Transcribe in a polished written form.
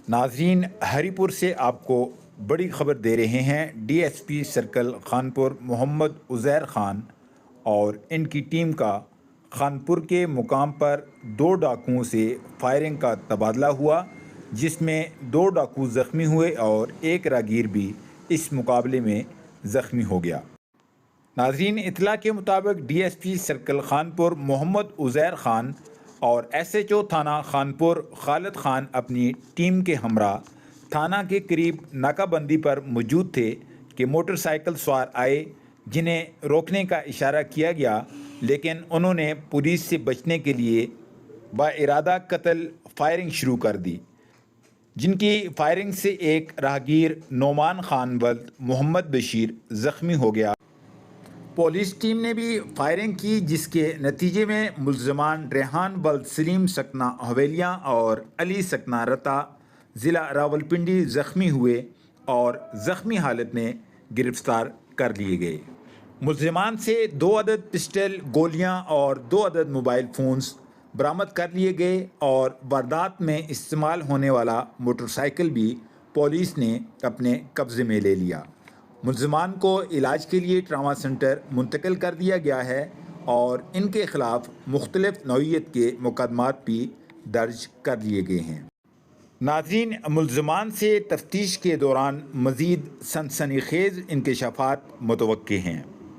ناظرین، ہری پور سے آپ کو بڑی خبر دے رہے ہیں۔ D S P circle Khanpur Muhammad Uzair Khan اور ان کی ٹیم کا خانپور کے مقام پر 2 ڈاکوؤں سے فائرنگ کا تبادلہ ہوا، جس میں 2 ڈاکو زخمی ہوئے اور ایک راگیر بھی اس مقابلے میں زخمی ہو گیا۔ ناظرین، اطلاع کے مطابق D S P circle Khanpur Muhammad Uzair Khan اور ایس ایچ او تھانہ خانپور خالد خان اپنی ٹیم کے ہمراہ تھانہ کے قریب ناکہ بندی پر موجود تھے کہ موٹر سائیکل سوار آئے، جنہیں روکنے کا اشارہ کیا گیا، لیکن انہوں نے پولیس سے بچنے کے لیے با ارادہ قتل فائرنگ شروع کر دی، جن کی فائرنگ سے ایک راہگیر نعمان خان ولد محمد بشیر زخمی ہو گیا۔ پولیس ٹیم نے بھی فائرنگ کی، جس کے نتیجے میں ملزمان ریحان ولد سلیم سکنہ حویلیاں اور علی سکنہ رتا ضلع راولپنڈی زخمی ہوئے اور زخمی حالت میں گرفتار کر لیے گئے۔ ملزمان سے 2 عدد پسٹل گولیاں اور 2 عدد موبائل فونز برآمد کر لیے گئے اور واردات میں استعمال ہونے والا موٹر سائیکل بھی پولیس نے اپنے قبضے میں لے لیا۔ ملزمان کو علاج کے لیے ٹراما سینٹر منتقل کر دیا گیا ہے اور ان کے خلاف مختلف نوعیت کے مقدمات بھی درج کر لیے گئے ہیں۔ ناظرین، ملزمان سے تفتیش کے دوران مزید سنسنی خیز انکشافات متوقع ہیں۔